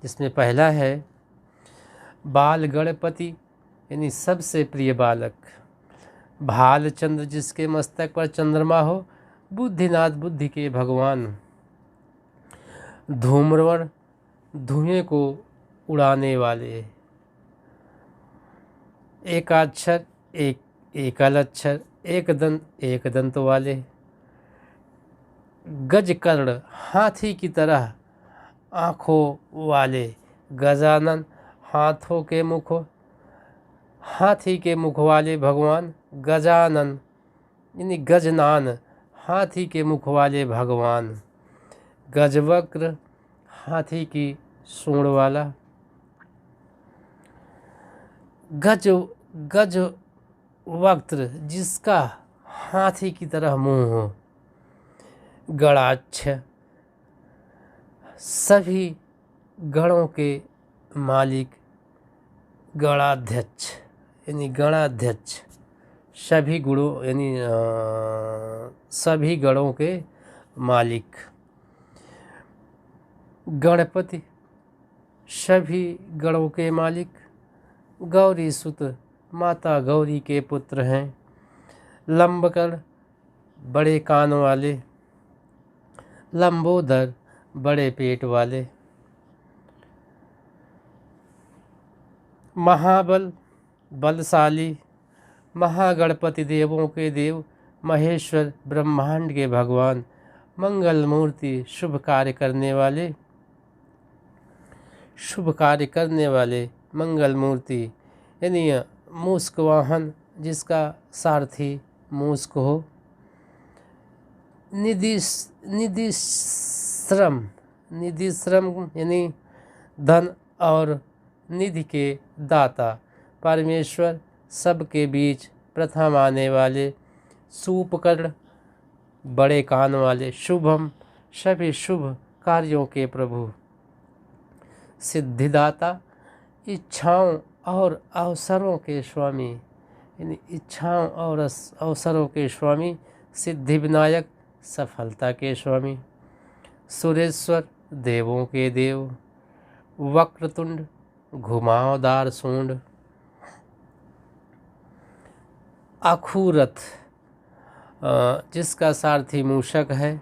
जिसमें पहला है बाल गणपति यानी सबसे प्रिय बालक, भालचंद्र जिसके मस्तक पर चंद्रमा हो, बुद्धिनाथ बुद्धि के भगवान, धूम्रवर्ण धुएं को उड़ाने वाले, एकाक्षर एकल-अक्षर एक दंत वाले, गजकर्ण हाथी की तरह आँखों वाले, गजानन हाथी के मुख वाले भगवान, गजानन यानी गजनान हाथी के मुख वाले भगवान, गजवक्र हाथी की सूंड वाला, गजवक्त्र जिसका हाथी की तरह मुंह हो, गणाक्ष सभी गणों के मालिक, गणाध्यक्ष यानी गणाध्यक्ष सभी गुणों यानी सभी गणों के मालिक, गणपति सभी गणों के मालिक, गौरी सुत माता गौरी के पुत्र हैं, लंबकर्ण बड़े कान वाले, लंबोदर बड़े पेट वाले, महाबल बलशाली, महागणपति देवों के देव, महेश्वर ब्रह्मांड के भगवान, मंगल मूर्ति शुभ कार्य करने वाले मंगल मूर्ति यानी मूषक वाहन जिसका सारथी मूषक हो, निधि श्रम यानी धन और निधि के दाता, परमेश्वर सबके बीच प्रथम आने वाले, सूपकर्ण बड़े कान वाले, शुभम सभी शुभ कार्यों के प्रभु, सिद्धिदाता इच्छाओं और अवसरों के स्वामी यानी इच्छाओं और अवसरों के स्वामी, सिद्धि विनायक सफलता के स्वामी, सुरेश्वर देवों के देव, वक्रतुंड घुमावदार सूंड, अखूरथ जिसका सारथी मूषक है,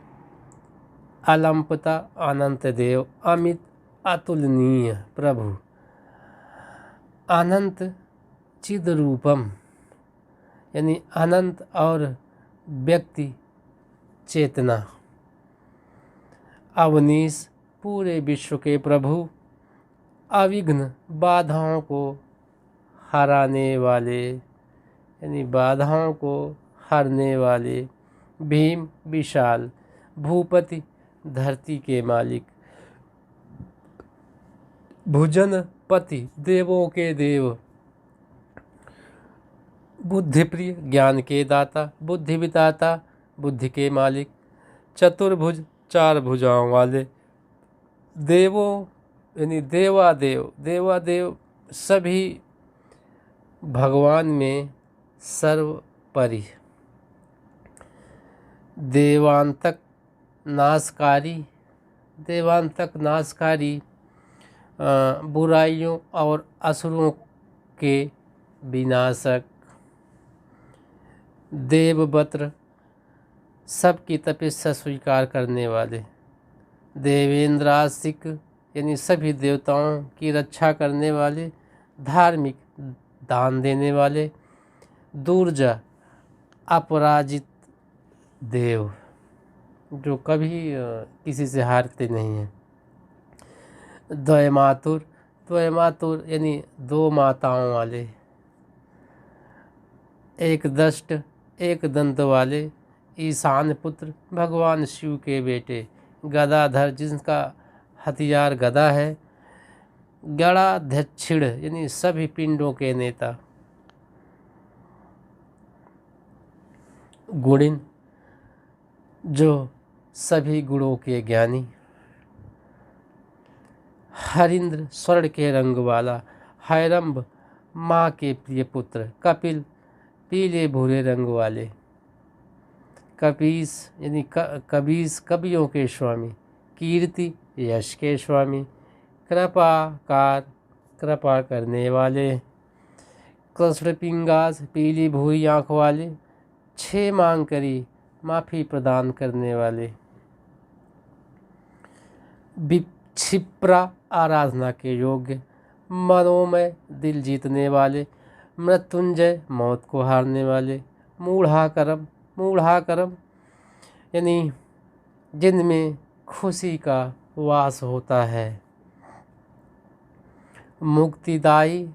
अलंपता अनंत देव, अमित अतुलनीय प्रभु, अनंत चिद रूपम यानी अनंत और व्यक्ति चेतना, अवनीश पूरे विश्व के प्रभु, अविघ्न बाधाओं को हराने वाले यानी बाधाओं को हरने वाले, भीम विशाल भूपति धरती के मालिक, भुजनपति देवों के देव, बुद्धिप्रिय ज्ञान के दाता, बुद्धि विदाता बुद्धि के मालिक, चतुर्भुज चार भुजाओं वाले, देवों यानी देवादेव सभी भगवान में सर्वोपरि, देवांतक नाशकारी बुराइयों और असुरों के विनाशक, देववत्र सबकी तपस्या स्वीकार करने वाले, देवेंद्रासिक यानी सभी देवताओं की रक्षा करने वाले, धार्मिक दान देने वाले, दुर्जा अपराजित देव जो कभी किसी से हारते नहीं हैं, द्वयमातुर यानी दो माताओं वाले, एक दंत वाले, ईशान पुत्र भगवान शिव के बेटे, गदाधर जिनका हथियार गदा है, गणाध्यक्षिण यानी सभी पिंडों के नेता, गुणिन जो सभी गुणों के ज्ञानी, हरिंद्र स्वर्ण के रंग वाला, हैरंब माँ के प्रिय पुत्र, कपिल पीले भूरे रंग वाले, कपीस यानी कबीस कवियों के स्वामी, कीर्ति यश के स्वामी, कृपाकार, कृपा करने वाले। कृष्ण पिंगास, पीली भूरी आँख वाले। छे मांग करी, माफ़ी प्रदान करने वाले। क्षिप्रा, आराधना के योग्य। मनोमय, दिल जीतने वाले। मृत्युंजय, मौत को हारने वाले। मूढ़ाकरम, मूढ़ाकरम यानी जिनमें खुशी का वास होता है। मुक्तिदायी,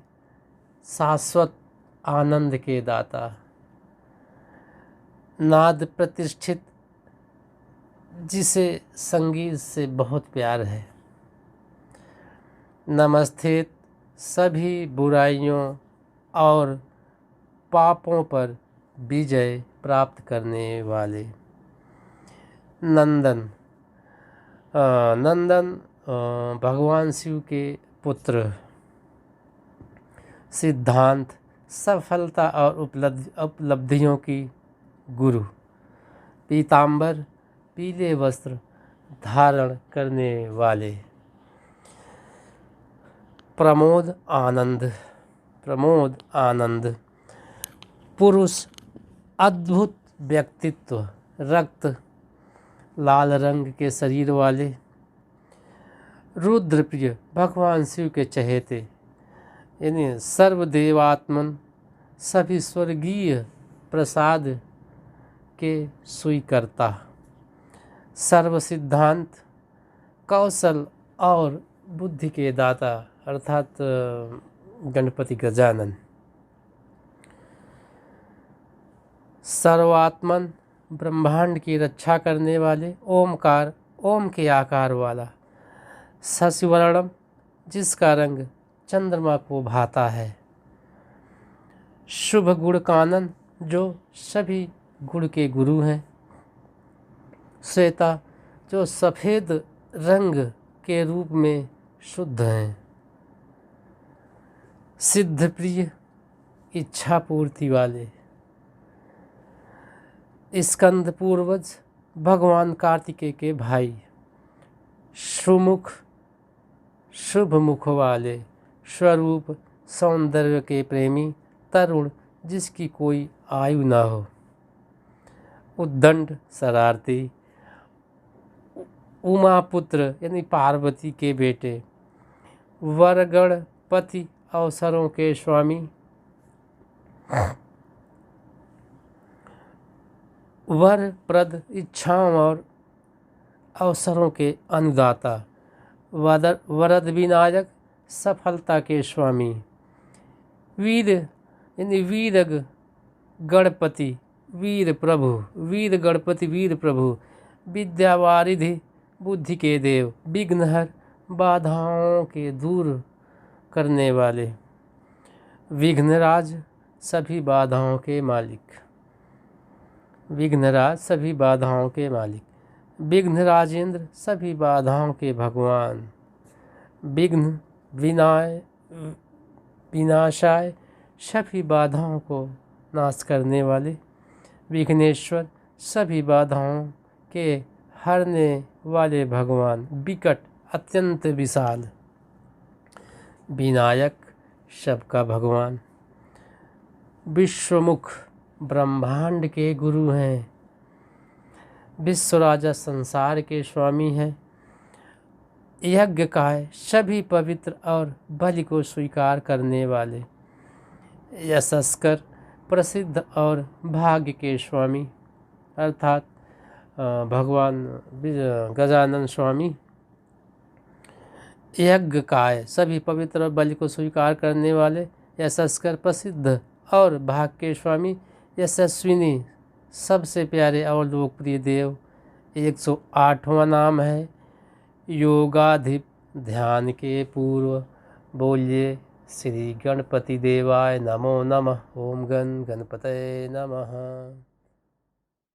शाश्वत आनंद के दाता। नाद प्रतिष्ठित, जिसे संगीत से बहुत प्यार है। नमस्ते, सभी बुराइयों और पापों पर विजय प्राप्त करने वाले। नंदन, नंदन भगवान शिव के पुत्र। सिद्धांत, सफलता और उपलब्धियों की गुरु। पीतांबर, पीले वस्त्र धारण करने वाले। प्रमोद, आनंद, प्रमोद, आनंद। पुरुष, अद्भुत व्यक्तित्व, रक्त लाल रंग के शरीर वाले। रुद्रप्रिय, भगवान शिव के चहेते यानी सर्वदेवात्मन, सभी स्वर्गीय प्रसाद के स्वीकर्ता। सर्व सिद्धांत, कौशल और बुद्धि के दाता अर्थात गणपति गजानन। सर्वात्मन, ब्रह्मांड की रक्षा करने वाले। ओमकार, ओम के आकार वाला। शशिवर्णम, जिसका रंग चंद्रमा को भाता है। शुभ गुण कानन, जो सभी गुण के गुरु हैं। श्वेता, जो सफ़ेद रंग के रूप में शुद्ध हैं। सिद्ध प्रिय, इच्छा पूर्ति वाले। स्कंद पूर्वज, भगवान कार्तिकेय के भाई। सुमुख, शुभ मुख वाले। स्वरूप, सौंदर्य के प्रेमी। तरुण, जिसकी कोई आयु न हो। उद्दंड, शरारती। उमापुत्र यानी पार्वती के बेटे। वरगणपति, अवसरों के स्वामी। वरप्रद, इच्छाओं और अवसरों के अनुदाता। वरद विनायक, सफलता के स्वामी। वीर यानी वीरग गणपति, वीर प्रभु। वीर गणपति, वीर प्रभु। विद्यावारिधि, बुद्धि के देव। विघ्नहर, बाधाओं के दूर करने वाले। विघ्नराज, सभी बाधाओं के मालिक। विघ्नराज, सभी बाधाओं के मालिक। विघ्नराजेंद्र, सभी बाधाओं के भगवान। विघ्न विनाशाय, सभी बाधाओं को नाश करने वाले। विघ्नेश्वर, सभी बाधाओं के हरने वाले भगवान। विकट, अत्यंत विशाल। विनायक, सबका भगवान। विश्वमुख, ब्रह्मांड के गुरु हैं। विश्वराजा, संसार के स्वामी हैं। यज्ञकाय, सभी पवित्र और बलि को स्वीकार करने वाले। यशस्कर, प्रसिद्ध और भाग्य के स्वामी अर्थात भगवान गजानन स्वामी। यज्ञकाय, सभी पवित्र और बलि को स्वीकार करने वाले। यशस्कर, प्रसिद्ध और भाग्य के स्वामी। यशस्विनी, सबसे प्यारे और लोकप्रिय देव। 108वां नाम है योगाधिप, ध्यान के पूर्व। बोलिए श्री गणपति देवाय नमो नमः। ओम गण गणपतये नमः।